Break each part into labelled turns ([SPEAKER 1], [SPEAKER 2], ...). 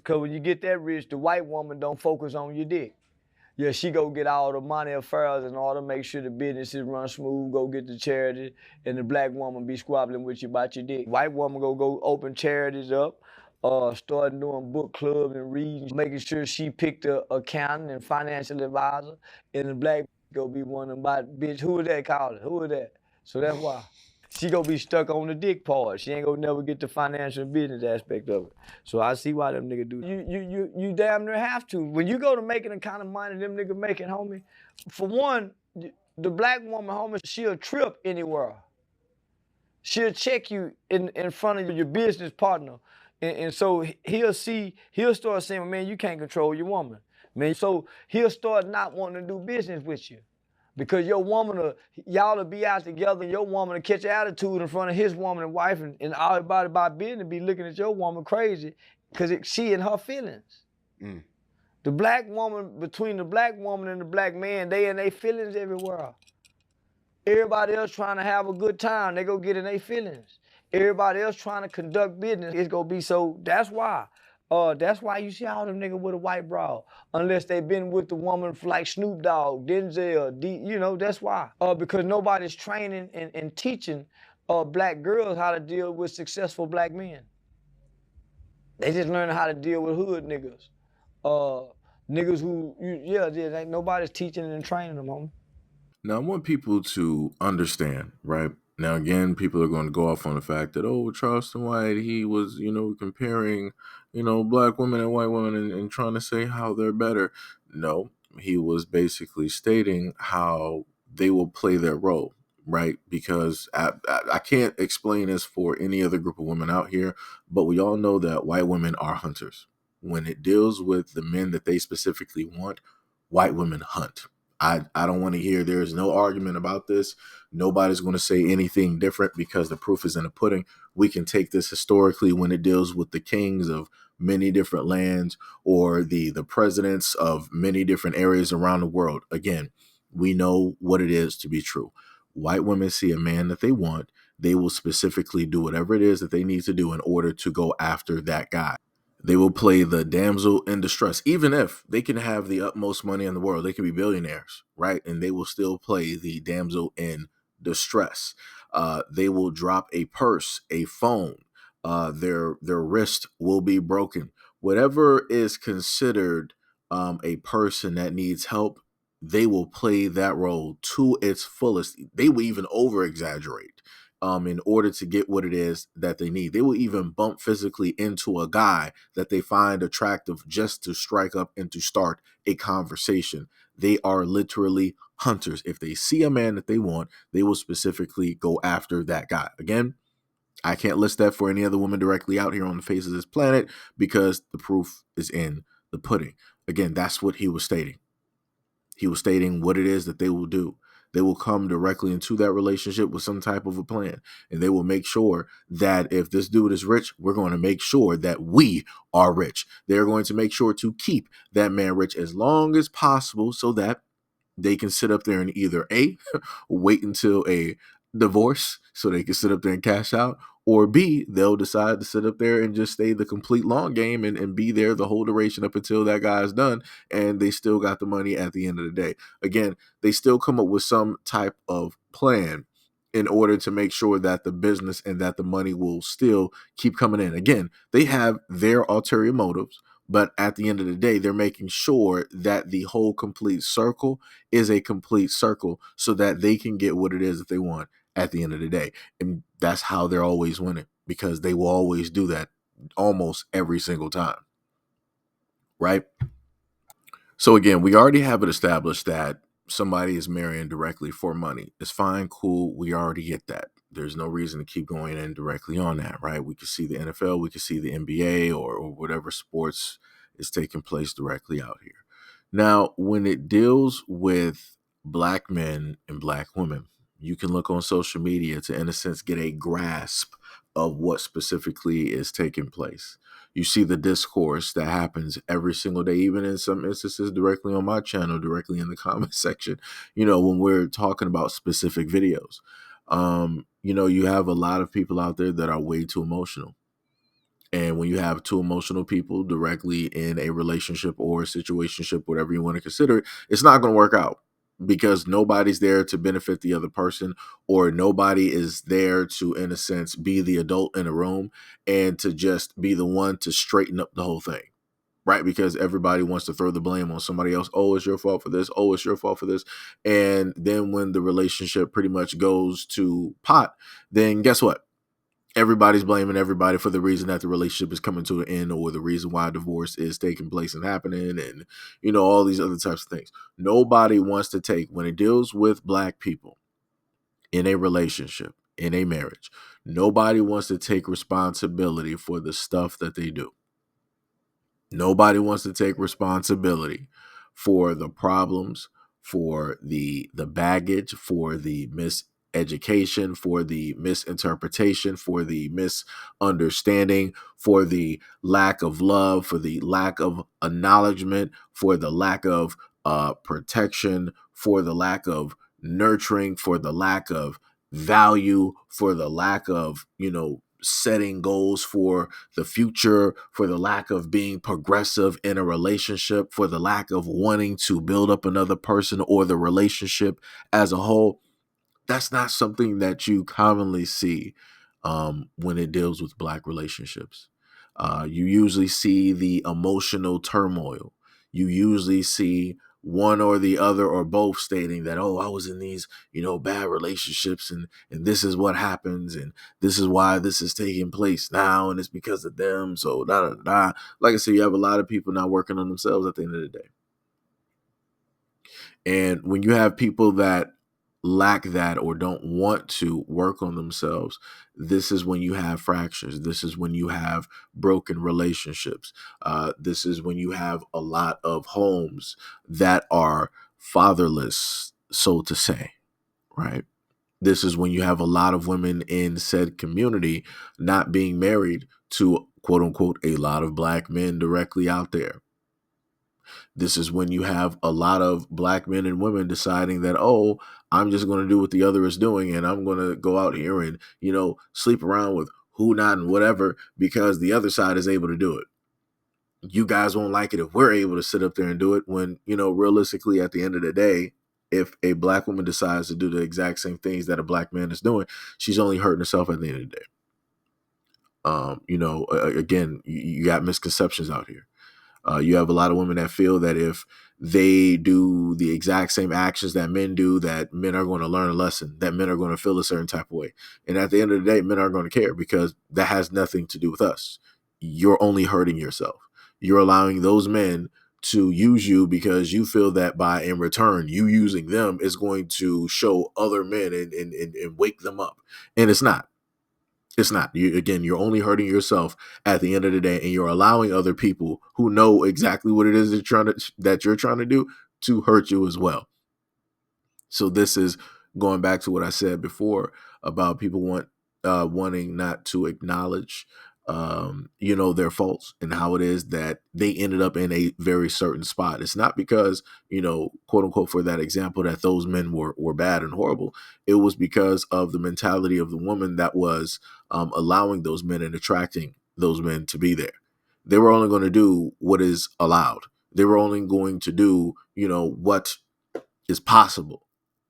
[SPEAKER 1] Because when you get that rich, the white woman don't focus on your dick. Yeah, she go get all the money affairs and all to make sure the businesses run smooth, go get the charity, and the black woman be squabbling with you about your dick. White woman go open charities up, start doing book clubs and reading, making sure she picked a accountant and financial advisor, and the black go be one about, bitch, who is that calling? Who is that? So that's why. She gonna be stuck on the dick part. She ain't gonna never get the financial and business aspect of it. So I see why them niggas do. You damn near have to. When you go to making the kind of money them niggas making, homie, for one, the black woman, homie, she'll trip anywhere. She'll check you in front of your business partner. And so he'll start saying, man, you can't control your woman. Man, so he'll start not wanting to do business with you. Because your woman, y'all will be out together, and your woman will catch attitude in front of his woman and wife, and everybody about business be looking at your woman crazy because she in her feelings. Mm. The black woman, between the black woman and the black man, they in their feelings everywhere. Everybody else trying to have a good time, they go get in their feelings. Everybody else trying to conduct business, it's gonna be so, that's why. That's why you see all them niggas with a white bra, unless they been with the woman like Snoop Dogg, Denzel, that's why. Because nobody's training and teaching black girls how to deal with successful black men. They just learning how to deal with hood niggas. Niggas who, nobody's teaching and training them, homie.
[SPEAKER 2] Now, I want people to understand, right? Now, again, people are going to go off on the fact that, oh, Charleston White, he was, comparing, black women and white women and trying to say how they're better. No, he was basically stating how they will play their role, right? Because I can't explain this for any other group of women out here, but we all know that white women are hunters. When it deals with the men that they specifically want, white women hunt. I don't want to hear there's no argument about this. Nobody's going to say anything different because the proof is in the pudding. We can take this historically when it deals with the kings of many different lands or the presidents of many different areas around the world. Again, we know what it is to be true. White women see a man that they want. They will specifically do whatever it is that they need to do in order to go after that guy. They will play the damsel in distress, even if they can have the utmost money in the world. They can be billionaires, right? And they will still play the damsel in distress. They will drop a purse, a phone. Their wrist will be broken. Whatever is considered a person that needs help, they will play that role to its fullest. They will even over exaggerate in order to get what it is that they need. They will even bump physically into a guy that they find attractive just to strike up and to start a conversation. They are literally hunters. If they see a man that they want, they will specifically go after that guy. Again, I can't list that for any other woman directly out here on the face of this planet because the proof is in the pudding. Again, that's what he was stating. He was stating what it is that they will do. They will come directly into that relationship with some type of a plan. And they will make sure that if this dude is rich, we're going to make sure that we are rich. They're going to make sure to keep that man rich as long as possible so that they can sit up there and either A, wait until a divorce so they can sit up there and cash out, or B, they'll decide to sit up there and just stay the complete long game and be there the whole duration up until that guy is done and they still got the money at the end of the day. Again, they still come up with some type of plan in order to make sure that the business and that the money will still keep coming in. Again, they have their ulterior motives, but at the end of the day, they're making sure that the whole complete circle is a complete circle so that they can get what it is that they want at the end of the day. And that's how they're always winning, because they will always do that almost every single time. Right? So again, we already have it established that somebody is marrying directly for money. It's fine, cool. We already get that. There's no reason to keep going in directly on that, right? We could see the NFL, we could see the NBA or whatever sports is taking place directly out here. Now, when it deals with black men and black women, you can look on social media to, in a sense, get a grasp of what specifically is taking place. You see the discourse that happens every single day, even in some instances directly on my channel, directly in the comment section, when we're talking about specific videos. You have a lot of people out there that are way too emotional. And when you have two emotional people directly in a relationship or a situationship, whatever you want to consider it, it's not going to work out because nobody's there to benefit the other person, or nobody is there to, in a sense, be the adult in a room and to just be the one to straighten up the whole thing. Right? Because everybody wants to throw the blame on somebody else. Oh, it's your fault for this. Oh, it's your fault for this. And then when the relationship pretty much goes to pot, then guess what? Everybody's blaming everybody for the reason that the relationship is coming to an end, or the reason why divorce is taking place and happening, and all these other types of things. Nobody wants to take, when it deals with Black people in a relationship, in a marriage, nobody wants to take responsibility for the stuff that they do. Nobody wants to take responsibility for the problems, for the baggage, for the miseducation, for the misinterpretation, for the misunderstanding, for the lack of love, for the lack of acknowledgement, for the lack of protection, for the lack of nurturing, for the lack of value, for the lack of, setting goals for the future, for the lack of being progressive in a relationship, for the lack of wanting to build up another person or the relationship as a whole. That's not something that you commonly see when it deals with Black relationships. You usually see the emotional turmoil. You usually see one or the other or both stating that, oh, I was in these, bad relationships, and this is what happens, and this is why this is taking place now, and it's because of them. So da da da. Like I said, you have a lot of people not working on themselves at the end of the day. And when you have people that lack that or don't want to work on themselves, this is when you have fractures. This is when you have broken relationships. This is when you have a lot of homes that are fatherless, so to say, right? This is when you have a lot of women in said community not being married to, quote unquote, a lot of Black men directly out there. This is when you have a lot of Black men and women deciding that, oh, I'm just going to do what the other is doing, and I'm going to go out here and, sleep around with who not and whatever because the other side is able to do it. You guys won't like it if we're able to sit up there and do it when, realistically, at the end of the day, if a Black woman decides to do the exact same things that a Black man is doing, she's only hurting herself at the end of the day. Again, you got misconceptions out here. You have a lot of women that feel that if they do the exact same actions that men do, that men are going to learn a lesson, that men are going to feel a certain type of way. And at the end of the day, men aren't going to care because that has nothing to do with us. You're only hurting yourself. You're allowing those men to use you because you feel that by in return, you using them is going to show other men and wake them up. And it's not. It's not. You're only hurting yourself at the end of the day, and you're allowing other people who know exactly what it is that you're trying to do to hurt you as well. So this is going back to what I said before about people wanting not to acknowledge, their faults and how it is that they ended up in a very certain spot. It's not because, quote unquote, for that example, that those men were bad and horrible. It was because of the mentality of the woman that was allowing those men and attracting those men to be there. They were only going to do what is allowed. They were only going to do, what is possible.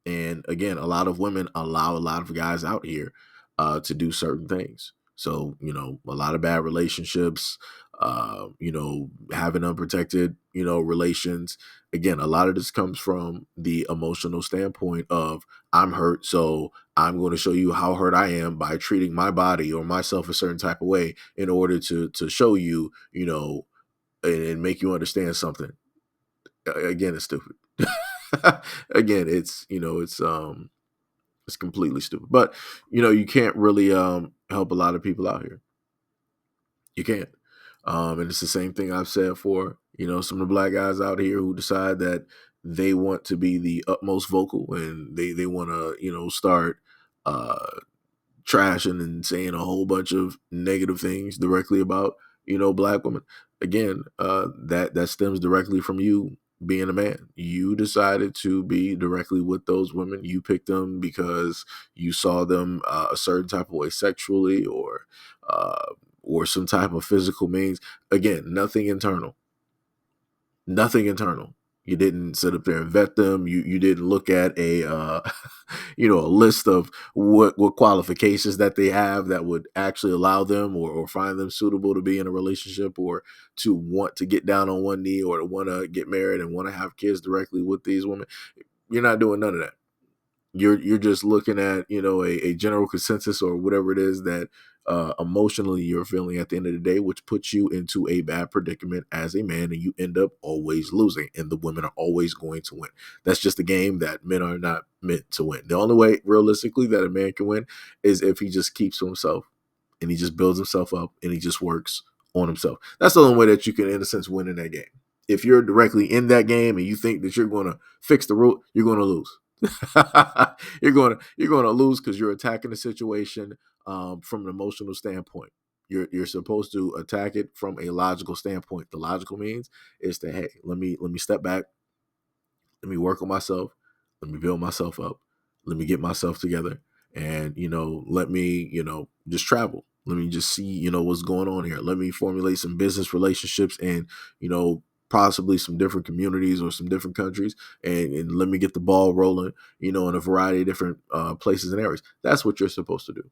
[SPEAKER 2] And again, a lot of women allow a lot of guys out here to do certain things. So, a lot of bad relationships, having unprotected, relations. Again, a lot of this comes from the emotional standpoint of I'm hurt, so I'm going to show you how hurt I am by treating my body or myself a certain type of way in order to show you, and make you understand something. Again, it's stupid. Again, it's completely stupid. But you can't really help a lot of people out here. You can't. And it's the same thing I've said for some of the Black guys out here who decide that they want to be the utmost vocal and they want to start uh trashing and saying a whole bunch of negative things directly about Black women. Again, that stems directly from you being a man. You decided to be directly with those women. You picked them because you saw them a certain type of way sexually or or some type of physical means. Again, nothing internal. Nothing internal. You didn't sit up there and vet them. You didn't look at a a list of what qualifications that they have that would actually allow them or find them suitable to be in a relationship or to want to get down on one knee or to want to get married and want to have kids directly with these women. You're not doing none of that. You're just looking at a general consensus or whatever it is that emotionally you're feeling at the end of the day, which puts you into a bad predicament as a man, and you end up always losing, and the women are always going to win. That's just a game that men are not meant to win. The only way realistically that a man can win is if he just keeps to himself and he just builds himself up and he just works on himself. That's the only way that you can, in a sense, win in that game. If you're directly in that game and you think that you're going to fix the rule, you're going to lose. You're going to lose because you're attacking the situation from an emotional standpoint. You're supposed to attack it from a logical standpoint. The logical means is to, hey, let me step back, let me work on myself, let me build myself up, let me get myself together, and let me just travel. Let me just see what's going on here. Let me formulate some business relationships and possibly some different communities or some different countries, and let me get the ball rolling, in a variety of different places and areas. That's what you're supposed to do,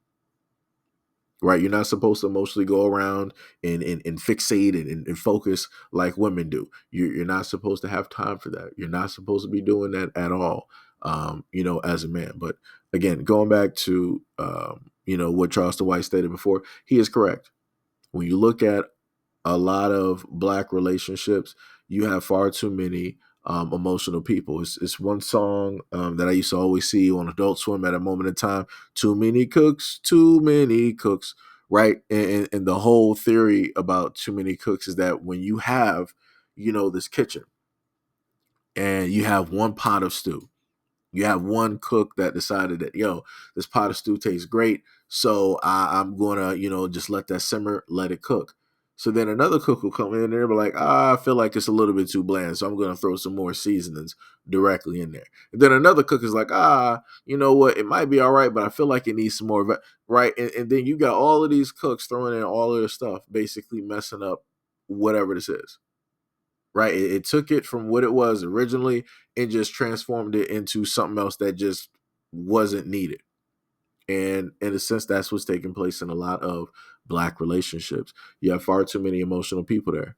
[SPEAKER 2] right? You're not supposed to emotionally go around and fixate and focus like women do. You're not supposed to have time for that. You're not supposed to be doing that at all, as a man. But again, going back to, what Charleston White stated before, he is correct. When you look at a lot of Black relationships, you have far too many emotional people. It's one song that I used to always see on Adult Swim at a moment in time. Too many cooks, right? And the whole theory about too many cooks is that when you have, this kitchen and you have one pot of stew, you have one cook that decided that, this pot of stew tastes great, so I'm gonna, just let that simmer, let it cook. So then another cook will come in and they'll be like, I feel like it's a little bit too bland, so I'm gonna throw some more seasonings directly in there. And then another cook is like, you know what, it might be all right, but I feel like it needs some more, right? And then you got all of these cooks throwing in all of their stuff, basically messing up whatever this is. Right. It took it from what it was originally and just transformed it into something else that just wasn't needed. And in a sense, that's what's taking place in a lot of Black relationships. You have far too many emotional people there.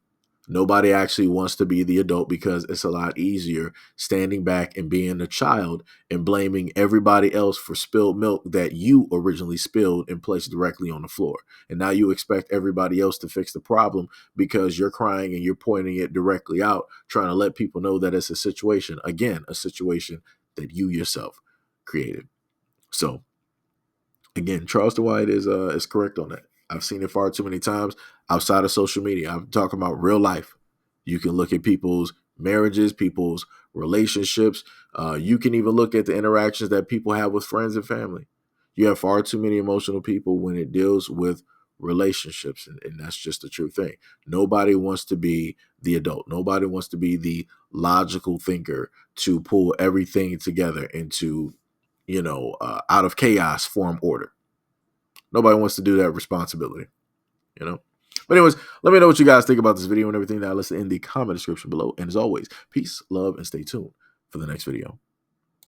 [SPEAKER 2] Nobody actually wants to be the adult because it's a lot easier standing back and being a child and blaming everybody else for spilled milk that you originally spilled and placed directly on the floor. And now you expect everybody else to fix the problem because you're crying and you're pointing it directly out, trying to let people know that it's a situation, again, a situation that you yourself created. So again, Charleston White is correct on that. I've seen it far too many times outside of social media. I'm talking about real life. You can look at people's marriages, people's relationships. You can even look at the interactions that people have with friends and family. You have far too many emotional people when it deals with relationships, and that's just the true thing. Nobody wants to be the adult. Nobody wants to be the logical thinker to pull everything together into out of chaos form order. Nobody wants to do that responsibility, you know. But anyways, let me know what you guys think about this video and everything that I listed in the comment description below. And as always, peace, love, and stay tuned for the next video.